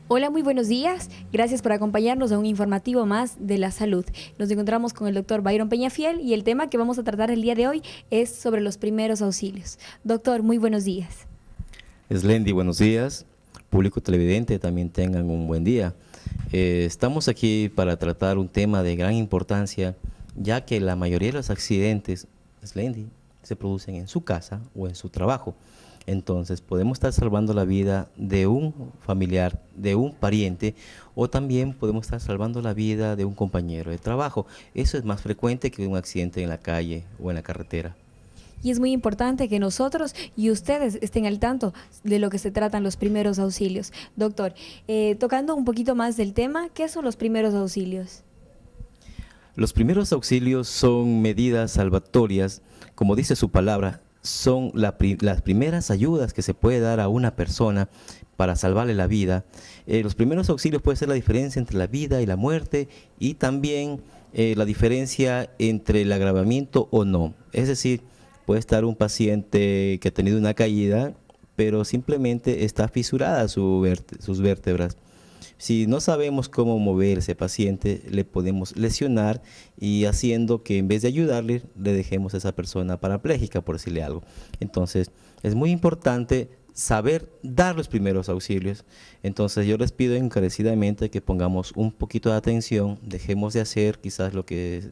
Hola, muy buenos días. Gracias por acompañarnos a un informativo más de la salud. Nos encontramos con el doctor Byron Peñafiel y el tema que vamos a tratar el día de hoy es sobre los primeros auxilios. Doctor, muy buenos días. Slendy, buenos días. Público televidente, también tengan un buen día. Estamos aquí para tratar un tema de gran importancia, ya que la mayoría de los accidentes, Slendy, se producen en su casa o en su trabajo. Entonces, podemos estar salvando la vida de un familiar, de un pariente, o también podemos estar salvando la vida de un compañero de trabajo. Eso es más frecuente que un accidente en la calle o en la carretera. Y es muy importante que nosotros y ustedes estén al tanto de lo que se tratan los primeros auxilios. Doctor, tocando un poquito más del tema, ¿qué son los primeros auxilios? Los primeros auxilios son medidas salvatorias, como dice su palabra, son las primeras ayudas que se puede dar a una persona para salvarle la vida. Los primeros auxilios pueden ser la diferencia entre la vida y la muerte y también la diferencia entre el agravamiento o no. Es decir, puede estar un paciente que ha tenido una caída, pero simplemente está fisurada sus vértebras. Si no sabemos cómo mover ese paciente, le podemos lesionar y haciendo que en vez de ayudarle, le dejemos a esa persona parapléjica, por decirle algo. Entonces, es muy importante saber dar los primeros auxilios. Entonces, yo les pido encarecidamente que pongamos un poquito de atención, dejemos de hacer quizás lo que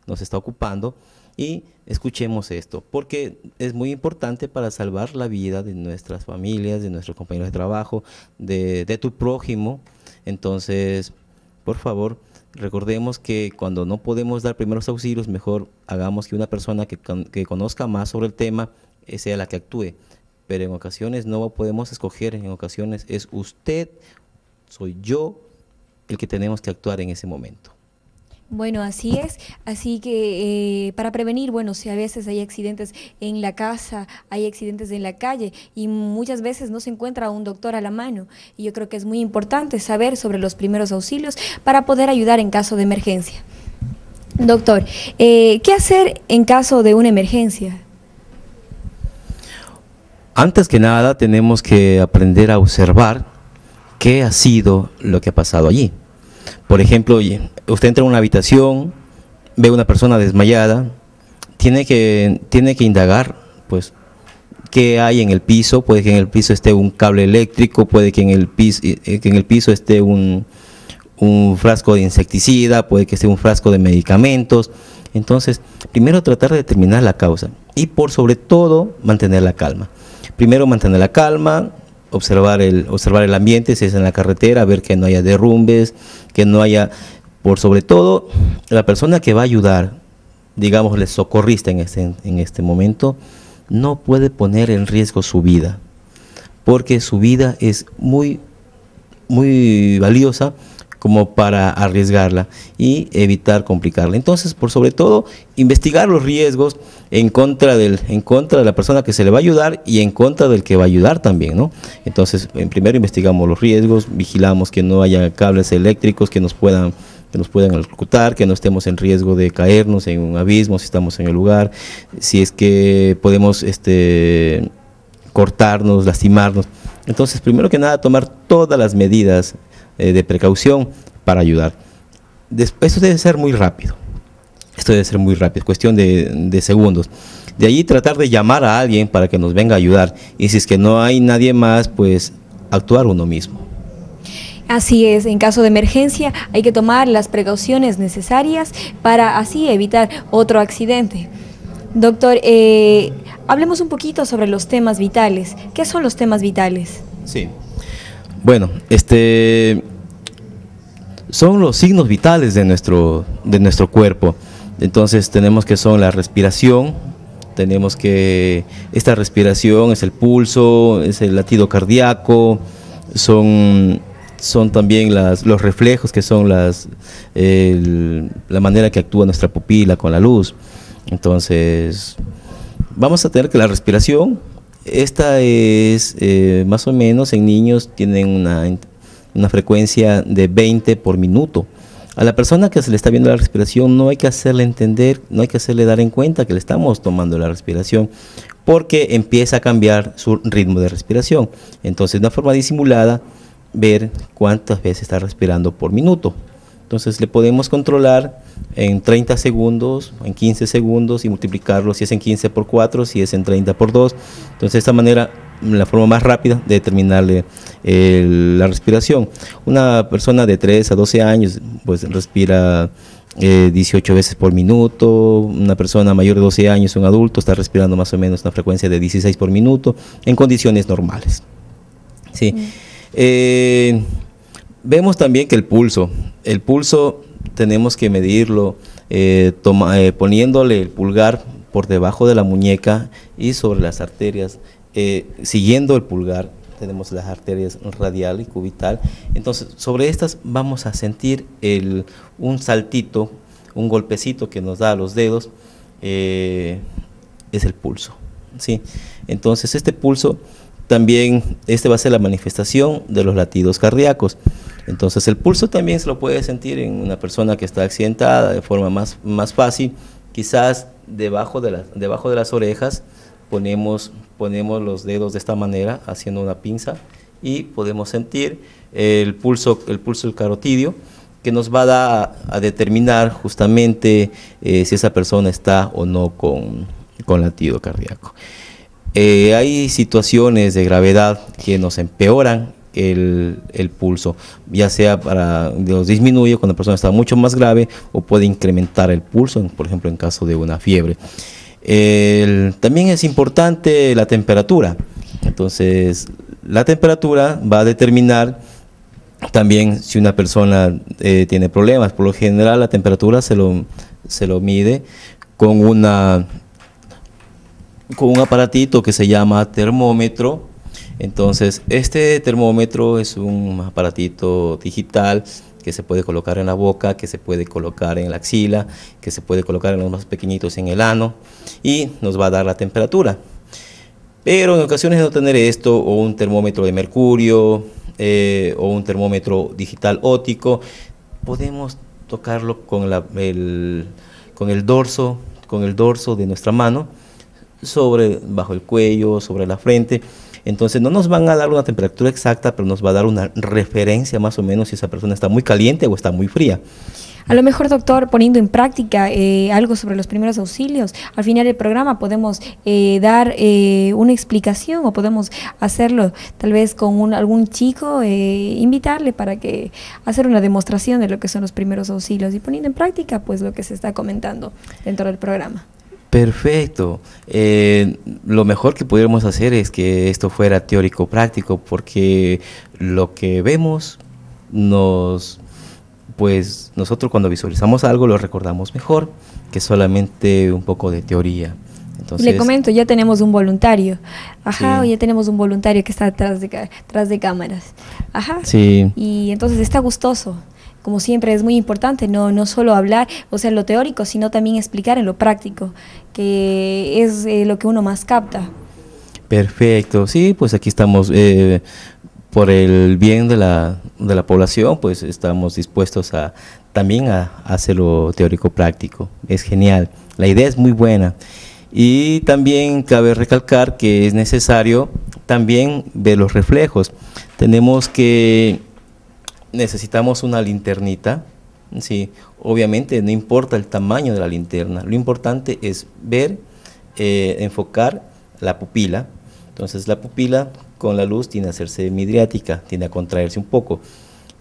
nos está ocupando y escuchemos esto, porque es muy importante para salvar la vida de nuestras familias, de nuestros compañeros de trabajo, de tu prójimo. Entonces, por favor, recordemos que cuando no podemos dar primeros auxilios, mejor hagamos que una persona que conozca más sobre el tema sea la que actúe. Pero en ocasiones no podemos escoger, en ocasiones es usted, soy yo, el que tenemos que actuar en ese momento. Bueno, así es, así que para prevenir, bueno, si a veces hay accidentes en la casa, hay accidentes en la calle y muchas veces no se encuentra un doctor a la mano y yo creo que es muy importante saber sobre los primeros auxilios para poder ayudar en caso de emergencia. Doctor, ¿qué hacer en caso de una emergencia? Antes que nada tenemos que aprender a observar qué ha sido lo que ha pasado allí. Por ejemplo, usted entra a una habitación, ve a una persona desmayada, tiene que indagar, pues, qué hay en el piso. Puede que en el piso esté un cable eléctrico, puede que en el piso esté un frasco de insecticida, puede que esté un frasco de medicamentos. Entonces, primero tratar de determinar la causa y por sobre todo mantener la calma. Primero mantener la calma, observar el ambiente, si es en la carretera, ver que no haya derrumbes, que no haya, por sobre todo, la persona que va a ayudar, digámosle socorrista en este momento, no puede poner en riesgo su vida, porque su vida es muy, muy valiosa como para arriesgarla y evitar complicarla. Entonces, por sobre todo, investigar los riesgos en contra de la persona que se le va a ayudar y en contra del que va a ayudar también, ¿no? Entonces, primero investigamos los riesgos, vigilamos que no haya cables eléctricos que nos puedan electrocutar, que no estemos en riesgo de caernos en un abismo si estamos en el lugar, si es que podemos cortarnos, lastimarnos. Entonces, primero que nada, tomar todas las medidas de precaución para ayudar. Esto debe ser muy rápido. Cuestión de segundos. De allí tratar de llamar a alguien para que nos venga a ayudar. Y si es que no hay nadie más, pues actuar uno mismo. Así es, en caso de emergencia hay que tomar las precauciones necesarias para así evitar otro accidente. Doctor, hablemos un poquito sobre los temas vitales. ¿Qué son los temas vitales? Sí. Bueno, son los signos vitales de nuestro cuerpo. Entonces tenemos que son la respiración, tenemos que esta respiración es el pulso, es el latido cardíaco, son también los reflejos, que son la manera que actúa nuestra pupila con la luz. Entonces vamos a tener que la respiración, esta es más o menos en niños tienen una frecuencia de 20 por minuto. A la persona que se le está viendo la respiración no hay que hacerle entender, no hay que hacerle dar en cuenta que le estamos tomando la respiración, porque empieza a cambiar su ritmo de respiración. Entonces, de una forma disimulada, ver cuántas veces está respirando por minuto. Entonces le podemos controlar en 30 segundos, en 15 segundos y multiplicarlo si es en 15 por 4, si es en 30 por 2. Entonces de esta manera, la forma más rápida de determinarle la respiración. Una persona de 3 a 12 años pues respira 18 veces por minuto. Una persona mayor de 12 años, un adulto, está respirando más o menos una frecuencia de 16 por minuto en condiciones normales. ¿Sí? Vemos también que el pulso tenemos que medirlo poniéndole el pulgar por debajo de la muñeca y sobre las arterias, siguiendo el pulgar tenemos las arterias radial y cubital. Entonces sobre estas vamos a sentir un saltito, un golpecito que nos da a los dedos, es el pulso, ¿sí? Entonces este pulso también, va a ser la manifestación de los latidos cardíacos. Entonces el pulso también se lo puede sentir en una persona que está accidentada de forma más fácil. Quizás debajo de las orejas ponemos los dedos de esta manera, haciendo una pinza, y podemos sentir el pulso del carotidio, que nos va a determinar justamente si esa persona está o no con latido cardíaco. Hay situaciones de gravedad que nos empeoran el pulso, ya sea nos disminuye cuando la persona está mucho más grave, o puede incrementar el pulso, por ejemplo en caso de una fiebre. También es importante la temperatura. Entonces la temperatura va a determinar también si una persona tiene problemas. Por lo general la temperatura se lo mide con un aparatito que se llama termómetro. Entonces este termómetro es un aparatito digital que se puede colocar en la boca, que se puede colocar en la axila, que se puede colocar en los más pequeñitos en el ano, y nos va a dar la temperatura. Pero en ocasiones de no tener esto, o un termómetro de mercurio, o un termómetro digital óptico, podemos tocarlo con el dorso de nuestra mano, bajo el cuello, sobre la frente. Entonces no nos van a dar una temperatura exacta, pero nos va a dar una referencia más o menos si esa persona está muy caliente o está muy fría. A lo mejor, doctor, poniendo en práctica algo sobre los primeros auxilios, al final del programa podemos dar una explicación, o podemos hacerlo tal vez con algún chico, invitarle para que hacer una demostración de lo que son los primeros auxilios, y poniendo en práctica pues lo que se está comentando dentro del programa. Perfecto. Lo mejor que pudiéramos hacer es que esto fuera teórico práctico, porque lo que vemos pues nosotros cuando visualizamos algo lo recordamos mejor que solamente un poco de teoría. Entonces, le comento, ya tenemos un voluntario. Ajá, sí. Ya tenemos un voluntario que está tras de cámaras. Ajá. Sí. Y entonces está gustoso. Como siempre es muy importante no solo hablar, o sea, lo teórico, sino también explicar en lo práctico, que es lo que uno más capta. Perfecto, sí, pues aquí estamos por el bien de la población, pues estamos dispuestos también a hacerlo teórico práctico. Es genial, la idea es muy buena. Y también cabe recalcar que es necesario también ver los reflejos. Necesitamos una linternita, ¿sí? Obviamente no importa el tamaño de la linterna, lo importante es ver, enfocar la pupila. Entonces la pupila con la luz tiende a hacerse midriática, tiende a contraerse un poco,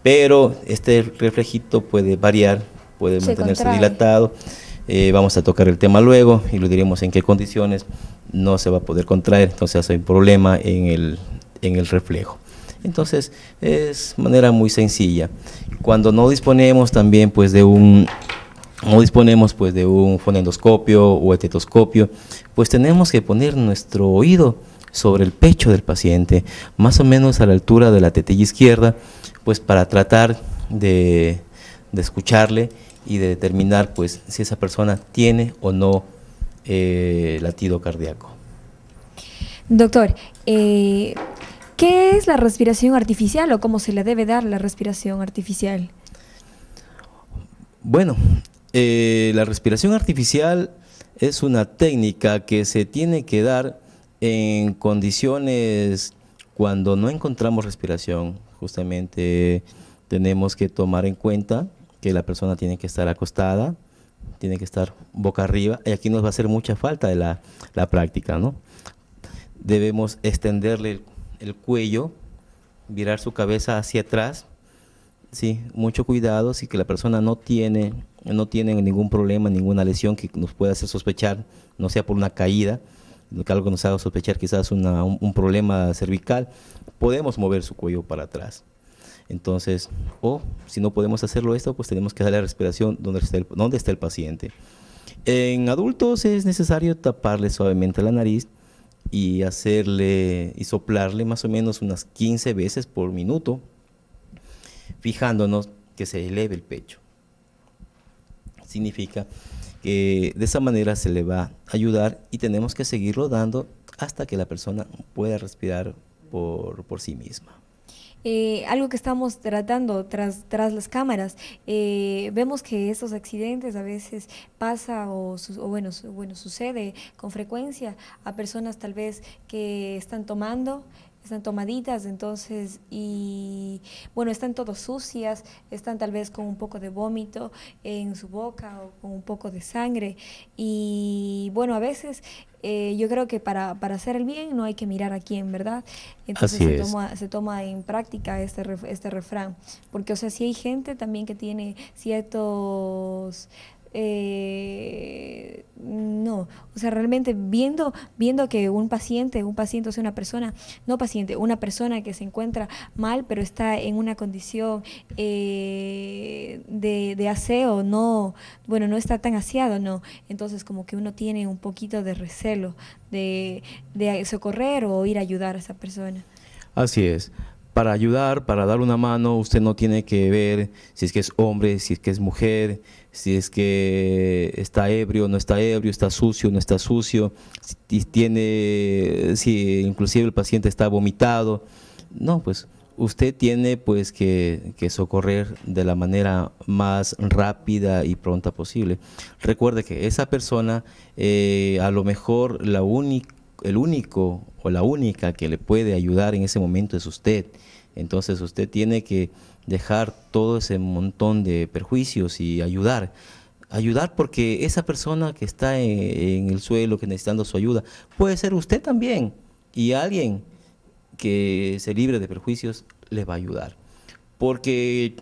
pero este reflejito puede variar, puede mantenerse dilatado. Vamos a tocar el tema luego y lo diremos en qué condiciones no se va a poder contraer, entonces hay un problema en el reflejo. Entonces es manera muy sencilla. Cuando no disponemos también pues de un fonendoscopio o estetoscopio, pues tenemos que poner nuestro oído sobre el pecho del paciente, más o menos a la altura de la tetilla izquierda, pues para tratar de escucharle y de determinar pues si esa persona tiene o no latido cardíaco. Doctor, ¿qué es la respiración artificial, o cómo se le debe dar la respiración artificial? Bueno, la respiración artificial es una técnica que se tiene que dar en condiciones cuando no encontramos respiración, Justamente tenemos que tomar en cuenta que la persona tiene que estar acostada, tiene que estar boca arriba, y aquí nos va a hacer mucha falta de la práctica, ¿no? Debemos extenderle el cuello, virar su cabeza hacia atrás, sí, mucho cuidado, si que la persona no tiene ningún problema, ninguna lesión que nos pueda hacer sospechar, no sea por una caída, algo que nos haga sospechar quizás un problema cervical, podemos mover su cuello para atrás. Entonces, o si no podemos hacerlo esto, pues tenemos que darle respiración donde está el paciente. En adultos es necesario taparle suavemente la nariz y soplarle más o menos unas 15 veces por minuto, fijándonos que se eleve el pecho. Significa que de esa manera se le va a ayudar y tenemos que seguirlo dando hasta que la persona pueda respirar por sí misma. Algo que estamos tratando tras las cámaras, vemos que estos accidentes a veces pasa bueno, sucede con frecuencia a personas tal vez que están tomaditas, entonces, y bueno, están todas sucias, están tal vez con un poco de vómito en su boca o con un poco de sangre, y bueno, a veces yo creo que para hacer el bien no hay que mirar a quién, ¿verdad? Entonces se toma en práctica este refrán, porque o sea, si hay gente también que tiene ciertos... no, o sea, realmente viendo que un paciente, o sea, una persona que se encuentra mal, pero está en una condición de aseo, no está tan aseado, no, entonces como que uno tiene un poquito de recelo de socorrer o ir a ayudar a esa persona. Así es. Para ayudar, para dar una mano, usted no tiene que ver si es que es hombre, si es que es mujer, si es que está ebrio, no está ebrio, está sucio, no está sucio, si inclusive el paciente está vomitado. No, pues usted tiene pues que socorrer de la manera más rápida y pronta posible. Recuerde que esa persona, a lo mejor el único o la única que le puede ayudar en ese momento es usted. Entonces usted tiene que dejar todo ese montón de perjuicios y ayudar porque esa persona que está en el suelo, que necesitando su ayuda, puede ser usted también, y alguien que se libre de perjuicios le va a ayudar. Porque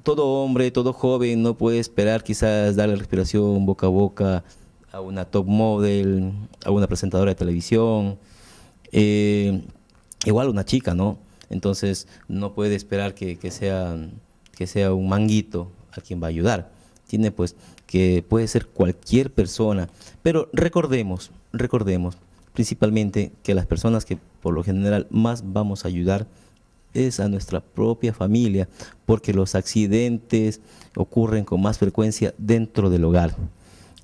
todo hombre, todo joven no puede esperar quizás darle respiración boca a boca a una top model, a una presentadora de televisión, igual una chica, ¿no? Entonces no puede esperar que sea un manguito a quien va a ayudar. Tiene pues que puede ser cualquier persona, pero recordemos principalmente que las personas que por lo general más vamos a ayudar es a nuestra propia familia, porque los accidentes ocurren con más frecuencia dentro del hogar,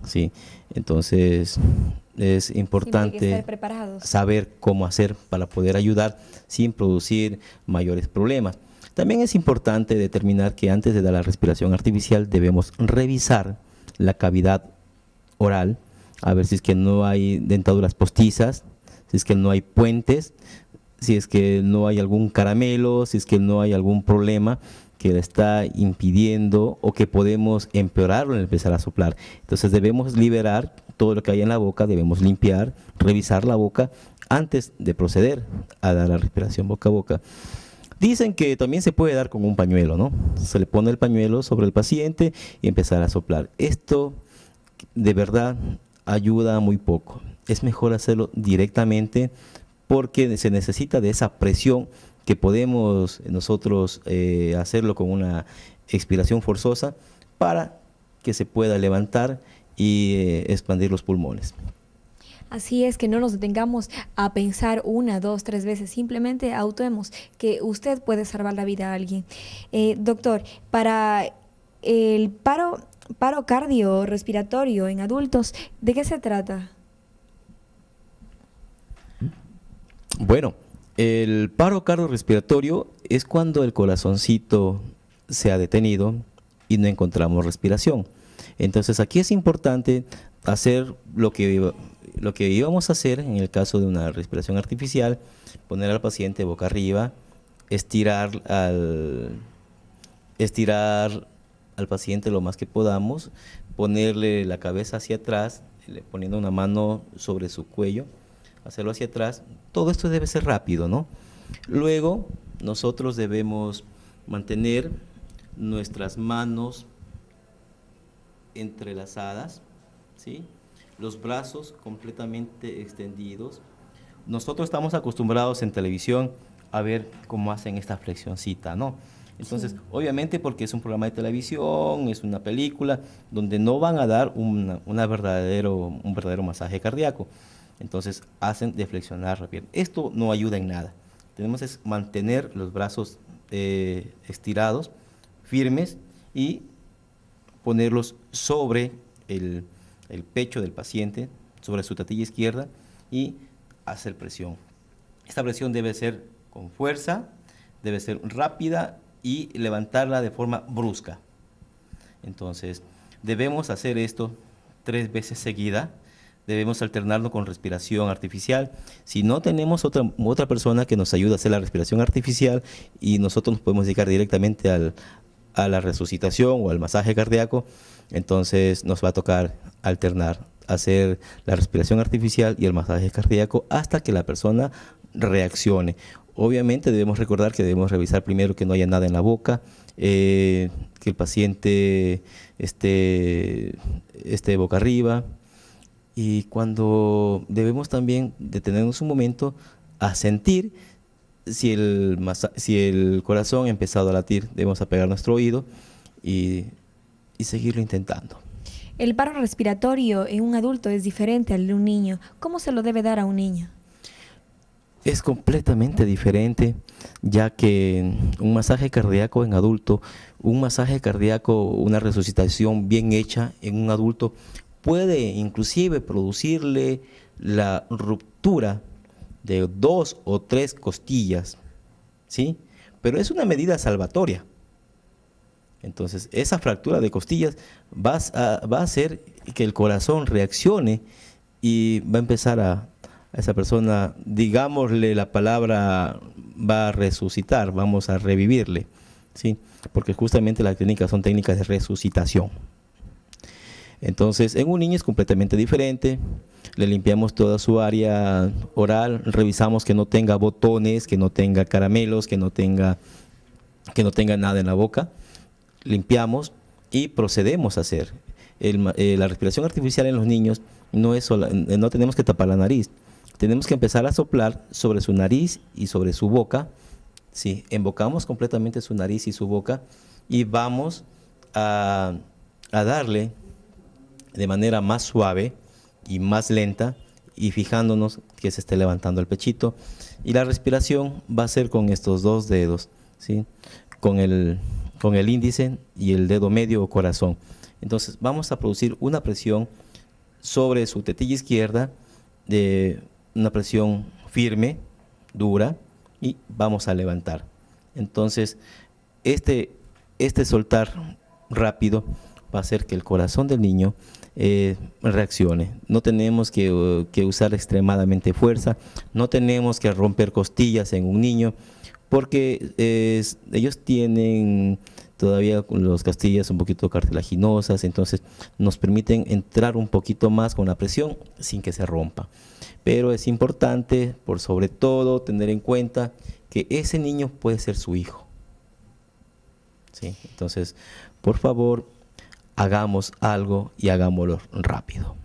¿sí? Entonces es importante saber cómo hacer para poder ayudar sin producir mayores problemas. También es importante determinar que antes de dar la respiración artificial debemos revisar la cavidad oral, a ver si es que no hay dentaduras postizas, si es que no hay puentes, si es que no hay algún caramelo, si es que no hay algún problema que le está impidiendo o que podemos empeorarlo al empezar a soplar. Entonces debemos liberar todo lo que hay en la boca, debemos limpiar, revisar la boca antes de proceder a dar la respiración boca a boca. Dicen que también se puede dar con un pañuelo, ¿no? Se le pone el pañuelo sobre el paciente y empezar a soplar. Esto de verdad ayuda muy poco. Es mejor hacerlo directamente porque se necesita de esa presión que podemos nosotros hacerlo con una expiración forzosa para que se pueda levantar y expandir los pulmones. Así es, que no nos detengamos a pensar 1, 2, 3 veces, simplemente actuemos, que usted puede salvar la vida a alguien. Doctor, para el paro cardiorrespiratorio en adultos, ¿de qué se trata? Bueno, el paro cardiorrespiratorio es cuando el corazoncito se ha detenido y no encontramos respiración. Entonces aquí es importante hacer lo que íbamos a hacer en el caso de una respiración artificial, poner al paciente boca arriba, estirar al paciente lo más que podamos, ponerle la cabeza hacia atrás, poniendo una mano sobre su cuello, hacerlo hacia atrás. Todo esto debe ser rápido, ¿no? Luego, nosotros debemos mantener nuestras manos entrelazadas, ¿sí? Los brazos completamente extendidos. Nosotros estamos acostumbrados en televisión a ver cómo hacen esta flexioncita, ¿no? Entonces, sí, obviamente porque es un programa de televisión, es una película, donde no van a dar un verdadero masaje cardíaco. Entonces, hacen de flexionar la pierna. Esto no ayuda en nada. Tenemos que mantener los brazos estirados, firmes, y ponerlos sobre el pecho del paciente, sobre su tatilla izquierda, y hacer presión. Esta presión debe ser con fuerza, debe ser rápida y levantarla de forma brusca. Entonces, debemos hacer esto 3 veces seguida. Debemos alternarlo con respiración artificial. Si no tenemos otra persona que nos ayude a hacer la respiración artificial y nosotros nos podemos dedicar directamente a la resucitación o al masaje cardíaco, entonces nos va a tocar alternar, hacer la respiración artificial y el masaje cardíaco hasta que la persona reaccione. Obviamente debemos recordar que debemos revisar primero que no haya nada en la boca, que el paciente esté boca arriba, y cuando debemos también detenernos un momento a sentir si el corazón ha empezado a latir. Debemos apegar nuestro oído y seguirlo intentando. El paro respiratorio en un adulto es diferente al de un niño. ¿Cómo se lo debe dar a un niño? Es completamente diferente, ya que un masaje cardíaco en adulto, una resucitación bien hecha en un adulto puede inclusive producirle la ruptura de 2 o 3 costillas, ¿sí? Pero es una medida salvatoria. Entonces, esa fractura de costillas va a hacer que el corazón reaccione y va a empezar a esa persona, digámosle la palabra, va a resucitar, vamos a revivirle, ¿sí? Porque justamente las técnicas son técnicas de resucitación. Entonces, en un niño es completamente diferente. Le limpiamos toda su área oral, revisamos que no tenga botones, que no tenga caramelos, que no tenga nada en la boca. Limpiamos y procedemos a hacer. La respiración artificial en los niños no tenemos que tapar la nariz. Tenemos que empezar a soplar sobre su nariz y sobre su boca. Sí, embocamos completamente su nariz y su boca y vamos a darle de manera más suave y más lenta, y fijándonos que se esté levantando el pechito. Y la respiración va a ser con estos 2 dedos, ¿sí? Con el índice y el dedo medio o corazón. Entonces vamos a producir una presión sobre su tetilla izquierda, una presión firme, dura, y vamos a levantar. Entonces este soltar rápido va a hacer que el corazón del niño reaccione. No tenemos que usar extremadamente fuerza, no tenemos que romper costillas en un niño, porque ellos tienen todavía las costillas un poquito cartilaginosas, entonces nos permiten entrar un poquito más con la presión sin que se rompa. Pero es importante, por sobre todo, tener en cuenta que ese niño puede ser su hijo, ¿sí? Entonces, por favor, hagamos algo y hagámoslo rápido.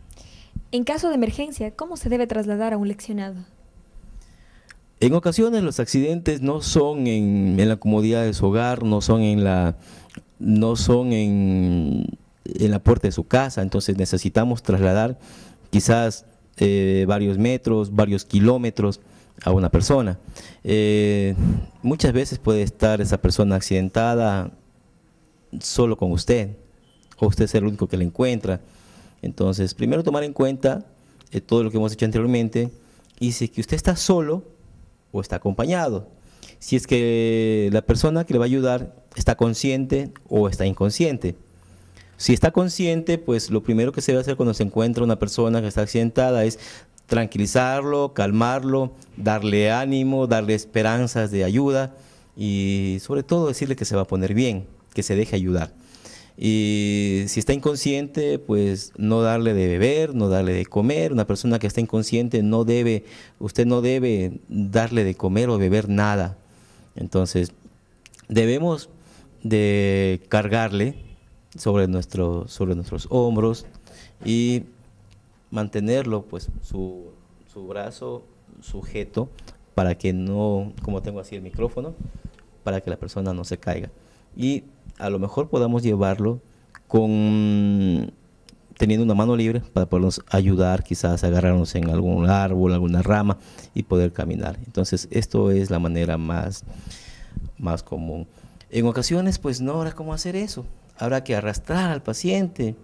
En caso de emergencia, ¿cómo se debe trasladar a un leccionado? En ocasiones los accidentes no son en la comodidad de su hogar, no son en la puerta de su casa. Entonces necesitamos trasladar quizás varios metros, varios kilómetros a una persona. Muchas veces puede estar esa persona accidentada solo con usted, o usted es el único que la encuentra. Entonces, primero tomar en cuenta todo lo que hemos hecho anteriormente, y si es que usted está solo o está acompañado. Si es que la persona que le va a ayudar está consciente o está inconsciente. Si está consciente, pues lo primero que se debe hacer cuando se encuentra una persona que está accidentada es tranquilizarlo, calmarlo, darle ánimo, darle esperanzas de ayuda, y sobre todo decirle que se va a poner bien, que se deje ayudar. Y si está inconsciente, pues no darle de beber, no darle de comer. Una persona que está inconsciente usted no debe darle de comer o beber nada. Entonces, debemos de cargarle sobre nuestros hombros y mantenerlo, pues, su brazo sujeto para que no, como tengo así el micrófono, para que la persona no se caiga. Y a lo mejor podamos llevarlo teniendo una mano libre para podernos ayudar, quizás agarrarnos en algún árbol, alguna rama y poder caminar. Entonces, esto es la manera más común. En ocasiones, pues no habrá cómo hacer eso. Habrá que arrastrar al paciente.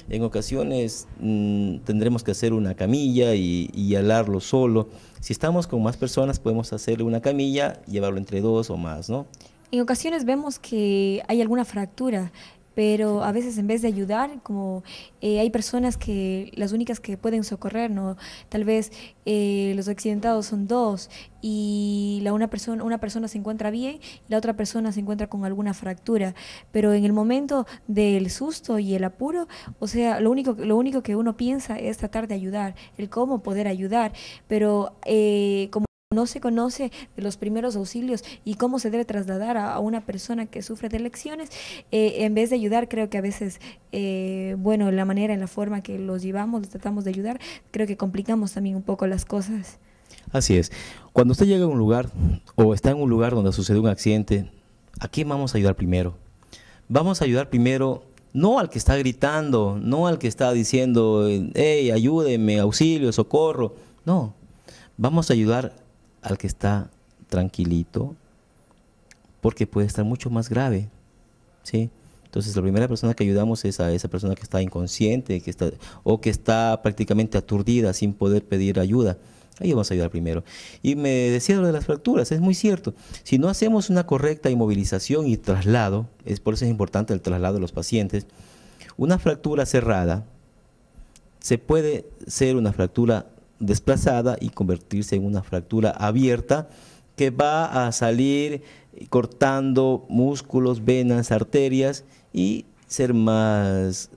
En ocasiones tendremos que hacer una camilla y alarlo solo. Si estamos con más personas, podemos hacerle una camilla, llevarlo entre 2 o más, ¿no? En ocasiones vemos que hay alguna fractura, pero a veces en vez de ayudar, como hay personas que las únicas que pueden socorrer, ¿no? Tal vez los accidentados son 2 y una persona se encuentra bien y la otra persona se encuentra con alguna fractura, pero en el momento del susto y el apuro, o sea, lo único que uno piensa es tratar de ayudar, el cómo poder ayudar, pero como no se conoce de los primeros auxilios y cómo se debe trasladar a una persona que sufre de lesiones, en vez de ayudar, creo que a veces, bueno, la manera, en la forma que los llevamos, los tratamos de ayudar, creo que complicamos también un poco las cosas. Así es. Cuando usted llega a un lugar o está en un lugar donde sucedió un accidente, ¿a quién vamos a ayudar primero? Vamos a ayudar primero no al que está gritando, no al que está diciendo, hey, ayúdeme, auxilio, socorro. No, vamos a ayudar al que está tranquilito, porque puede estar mucho más grave, ¿sí? Entonces, la primera persona que ayudamos es a esa persona que está inconsciente, o que está prácticamente aturdida sin poder pedir ayuda. Ahí vamos a ayudar primero. Y me decía lo de las fracturas, es muy cierto. Si no hacemos una correcta inmovilización y traslado, por eso es importante el traslado de los pacientes, una fractura cerrada se puede ser una fractura desplazada y convertirse en una fractura abierta que va a salir cortando músculos, venas, arterias y ser más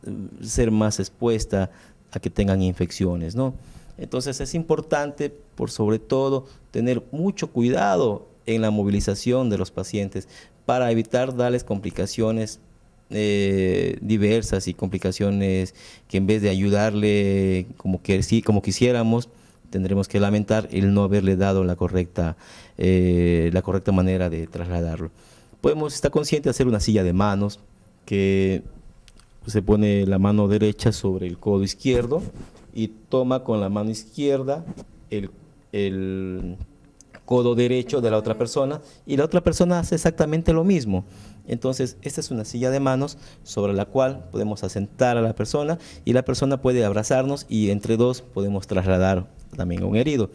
expuesta a que tengan infecciones, ¿no? Entonces es importante, por sobre todo, tener mucho cuidado en la movilización de los pacientes para evitar darles complicaciones diversas y complicaciones que en vez de ayudarle como quisiéramos, tendremos que lamentar el no haberle dado la correcta manera de trasladarlo. Podemos estar conscientes de hacer una silla de manos, que se pone la mano derecha sobre el codo izquierdo y toma con la mano izquierda el codo derecho de la otra persona y la otra persona hace exactamente lo mismo. Entonces, esta es una silla de manos sobre la cual podemos asentar a la persona y la persona puede abrazarnos y entre 2 podemos trasladar también a un herido.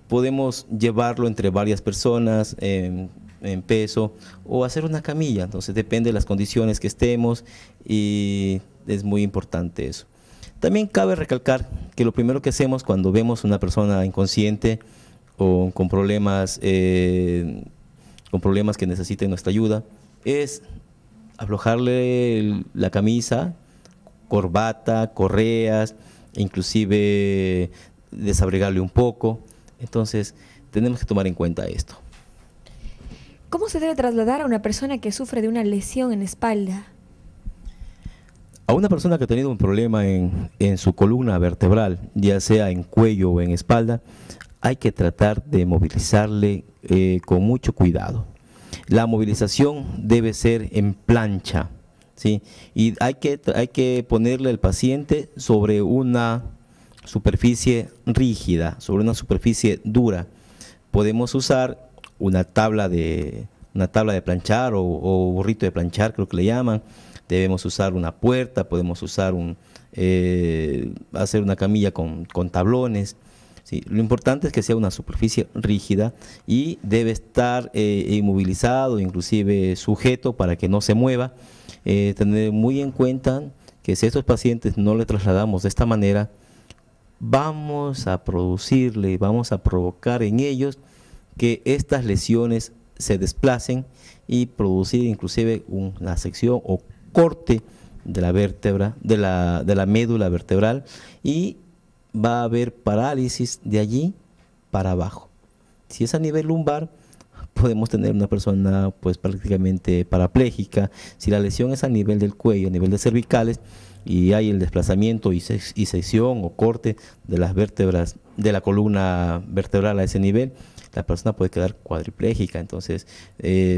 Podemos llevarlo entre varias personas en peso o hacer una camilla, entonces depende de las condiciones que estemos y es muy importante eso. También cabe recalcar que lo primero que hacemos cuando vemos una persona inconsciente o con problemas que necesiten nuestra ayuda, es aflojarle la camisa, corbata, correas, inclusive desabrigarle un poco. Entonces, tenemos que tomar en cuenta esto. ¿Cómo se debe trasladar a una persona que sufre de una lesión en la espalda? A una persona que ha tenido un problema en su columna vertebral, ya sea en cuello o en espalda, hay que tratar de movilizarle con mucho cuidado. La movilización debe ser en plancha, ¿sí? Y hay que ponerle al paciente sobre una superficie rígida, sobre una superficie dura. Podemos usar una tabla de planchar o burrito de planchar, creo que le llaman. Debemos usar una puerta, podemos usar hacer una camilla con tablones. Sí, lo importante es que sea una superficie rígida y debe estar inmovilizado, inclusive sujeto para que no se mueva. Tener muy en cuenta que si a estos pacientes no le trasladamos de esta manera, vamos a provocar en ellos que estas lesiones se desplacen y producir inclusive una sección o corte de la vértebra, de la médula vertebral, y va a haber parálisis de allí para abajo. Si es a nivel lumbar, podemos tener una persona pues prácticamente parapléjica. Si la lesión es a nivel del cuello, a nivel de cervicales, y hay el desplazamiento y sección o corte de las vértebras de la columna vertebral a ese nivel, la persona puede quedar cuadripléjica, entonces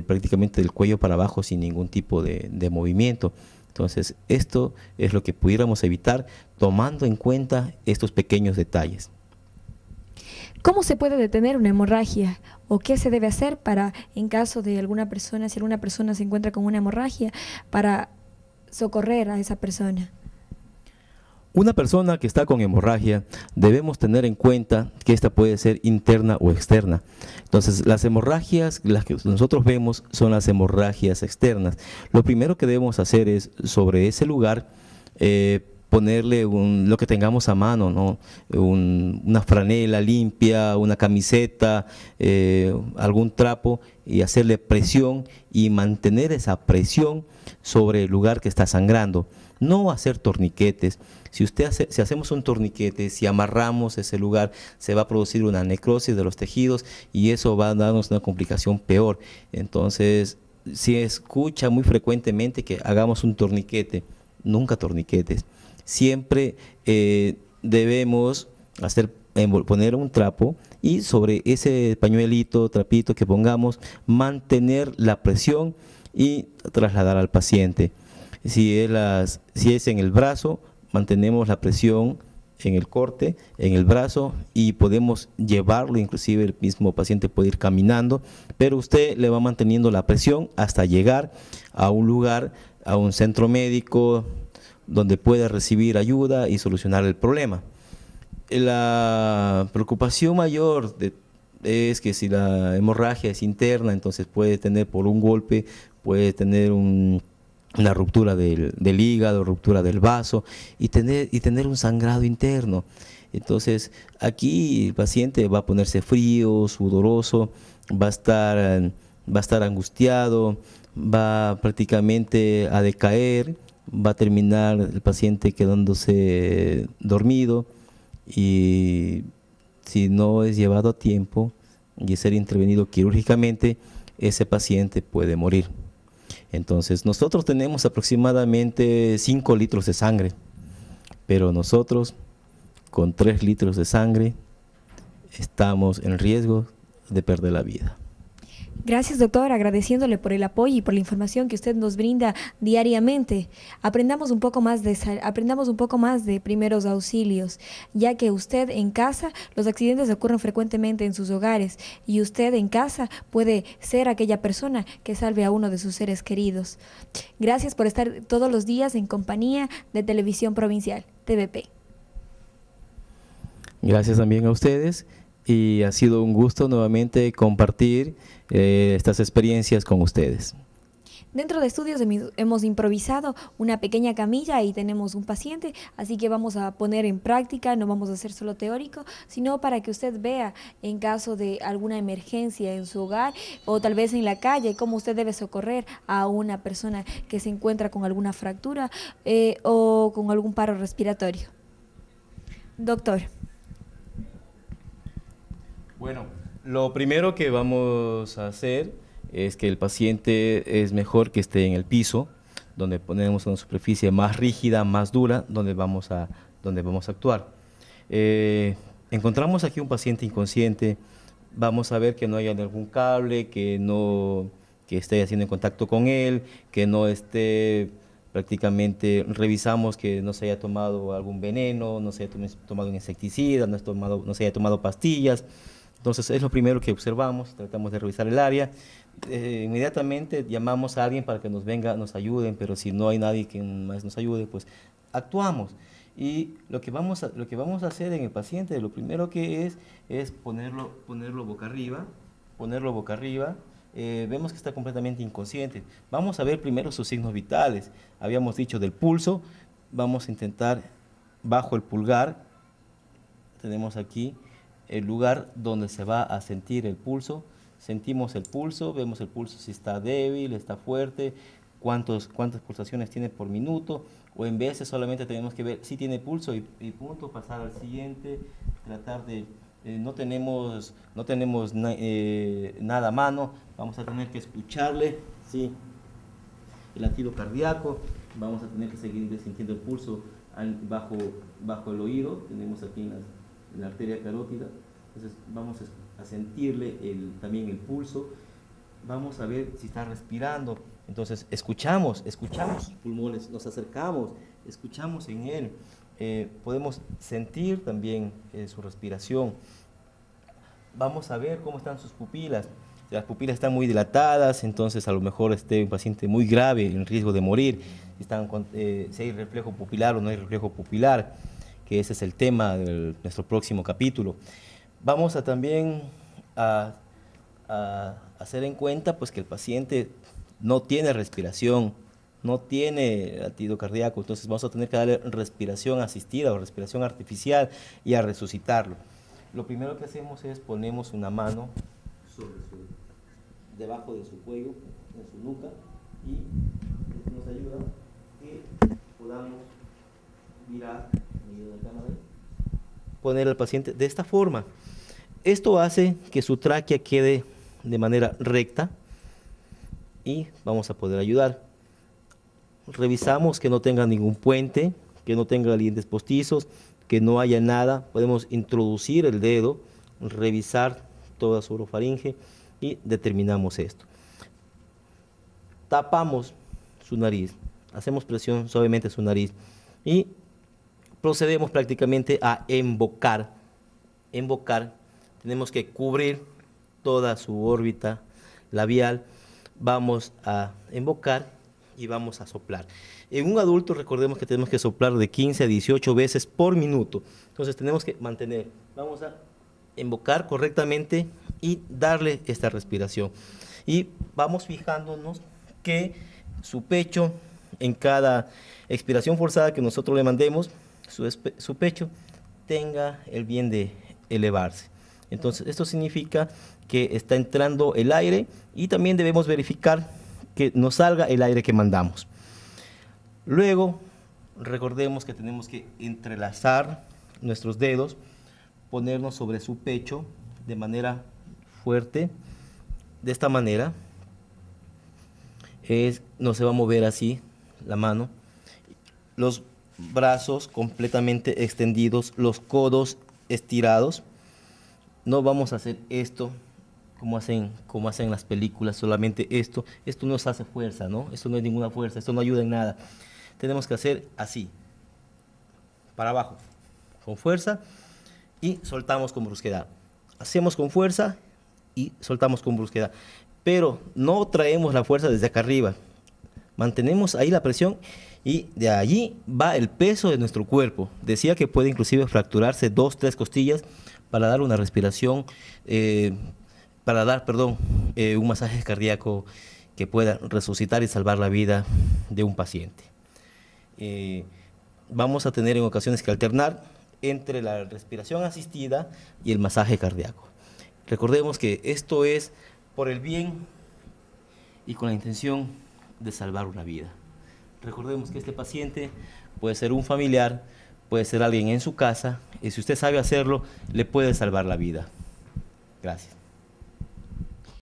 prácticamente del cuello para abajo sin ningún tipo de movimiento. Entonces esto es lo que pudiéramos evitar tomando en cuenta estos pequeños detalles. ¿Cómo se puede detener una hemorragia? ¿O qué se debe hacer para, en caso de alguna persona, si alguna persona se encuentra con una hemorragia, para socorrer a esa persona? Una persona que está con hemorragia, debemos tener en cuenta que esta puede ser interna o externa. Entonces, las hemorragias, las que nosotros vemos, son las hemorragias externas. Lo primero que debemos hacer es, sobre ese lugar, ponerle lo que tengamos a mano, ¿no? Una franela limpia, una camiseta, algún trapo, y hacerle presión y mantener esa presión sobre el lugar que está sangrando. No hacer torniquetes. Si hacemos un torniquete, si amarramos ese lugar, se va a producir una necrosis de los tejidos y eso va a darnos una complicación peor. Entonces, si escucha muy frecuentemente que hagamos un torniquete, nunca torniquetes. Siempre debemos poner un trapo y sobre ese pañuelito, trapito que pongamos, mantener la presión y trasladar al paciente. Si es en el brazo, mantenemos la presión en el corte, en el brazo, y podemos llevarlo, inclusive el mismo paciente puede ir caminando, pero usted le va manteniendo la presión hasta llegar a un lugar, a un centro médico, donde pueda recibir ayuda y solucionar el problema. La preocupación mayor es que si la hemorragia es interna, entonces puede tener por un golpe, puede tener una ruptura del hígado, ruptura del vaso y tener un sangrado interno. Entonces aquí el paciente va a ponerse frío, sudoroso, va a estar angustiado, va prácticamente a decaer, va a terminar el paciente quedándose dormido, y si no es llevado a tiempo y ser intervenido quirúrgicamente, ese paciente puede morir. Entonces nosotros tenemos aproximadamente 5 litros de sangre, pero nosotros con 3 litros de sangre estamos en riesgo de perder la vida. Gracias, doctor, agradeciéndole por el apoyo y por la información que usted nos brinda diariamente. Aprendamos un poco más de primeros auxilios, ya que usted en casa, los accidentes ocurren frecuentemente en sus hogares, y usted en casa puede ser aquella persona que salve a uno de sus seres queridos. Gracias por estar todos los días en compañía de Televisión Provincial, TVP. Gracias también a ustedes, y ha sido un gusto nuevamente compartir estas experiencias con ustedes. Dentro de estudios hemos improvisado una pequeña camilla y tenemos un paciente, así que vamos a poner en práctica, no vamos a hacer solo teórico, sino para que usted vea en caso de alguna emergencia en su hogar o tal vez en la calle, cómo usted debe socorrer a una persona que se encuentra con alguna fractura o con algún paro respiratorio. Doctor. Bueno, lo primero que vamos a hacer es que el paciente es mejor que esté en el piso, donde ponemos una superficie más rígida, más dura, donde vamos a actuar. Encontramos aquí un paciente inconsciente, vamos a ver que no haya algún cable, que esté haciendo en contacto con él, que no esté prácticamente, revisamos que no se haya tomado algún veneno, no se haya tomado un insecticida, no se haya tomado pastillas. Entonces es lo primero que observamos, tratamos de revisar el área. Inmediatamente llamamos a alguien para que nos venga, nos ayuden, pero si no hay nadie que más nos ayude, pues actuamos. Y lo que vamos a hacer en el paciente, lo primero que es ponerlo boca arriba, vemos que está completamente inconsciente. Vamos a ver primero sus signos vitales. Habíamos dicho del pulso, vamos a intentar bajo el pulgar, tenemos aquí el lugar donde se va a sentir el pulso, sentimos el pulso, vemos el pulso si está débil, está fuerte, cuántas pulsaciones tiene por minuto, o en veces solamente tenemos que ver si tiene pulso y punto, pasar al siguiente, tratar de, no tenemos nada a mano, vamos a tener que escucharle, ¿sí? El latido cardíaco, vamos a tener que seguir sintiendo el pulso bajo el oído, tenemos aquí en la arteria carótida, entonces vamos a sentirle también el pulso, vamos a ver si está respirando, entonces escuchamos sus pulmones, nos acercamos, escuchamos en él, podemos sentir también su respiración, vamos a ver cómo están sus pupilas. Si las pupilas están muy dilatadas, entonces a lo mejor esté un paciente muy grave, en riesgo de morir, si hay reflejo pupilar o no hay reflejo pupilar, que ese es el tema de nuestro próximo capítulo. Vamos a también a hacer en cuenta pues, que el paciente no tiene respiración, no tiene latido cardíaco, entonces vamos a tener que darle respiración asistida o respiración artificial y a resucitarlo. Lo primero que hacemos es ponemos una mano debajo de su cuello, en su nuca, y esto nos ayuda a que podamos mirar la cámara, poner al paciente de esta forma. Esto hace que su tráquea quede de manera recta y vamos a poder ayudar. Revisamos que no tenga ningún puente, que no tenga dientes postizos, que no haya nada. Podemos introducir el dedo, revisar toda su orofaringe y determinamos esto. Tapamos su nariz, hacemos presión suavemente en su nariz y procedemos prácticamente a embocar. Embocar, tenemos que cubrir toda su órbita labial, vamos a embocar y vamos a soplar. En un adulto recordemos que tenemos que soplar de 15 a 18 veces por minuto, entonces tenemos que mantener, vamos a embocar correctamente y darle esta respiración. Y vamos fijándonos que su pecho, en cada expiración forzada que nosotros le mandemos, su pecho tenga el bien de elevarse. Entonces, esto significa que está entrando el aire y también debemos verificar que nos salga el aire que mandamos. Luego, recordemos que tenemos que entrelazar nuestros dedos, ponernos sobre su pecho de manera fuerte, de esta manera, no se va a mover así la mano, los brazos completamente extendidos, los codos estirados, no vamos a hacer esto como hacen las películas, solamente esto nos hace fuerza, ¿no? Esto no es ninguna fuerza, esto no ayuda en nada, tenemos que hacer así, para abajo, con fuerza, y soltamos con brusquedad. Hacemos con fuerza y soltamos con brusquedad. Pero no traemos la fuerza desde acá arriba. Mantenemos ahí la presión y de allí va el peso de nuestro cuerpo. Decía que puede inclusive fracturarse 2, 3 costillas para dar una respiración, un masaje cardíaco que pueda resucitar y salvar la vida de un paciente. Vamos a tener en ocasiones que alternar entre la respiración asistida y el masaje cardíaco. Recordemos que esto es por el bien y con la intención de salvar una vida. Recordemos que este paciente puede ser un familiar, puede ser alguien en su casa, y si usted sabe hacerlo, le puede salvar la vida. Gracias.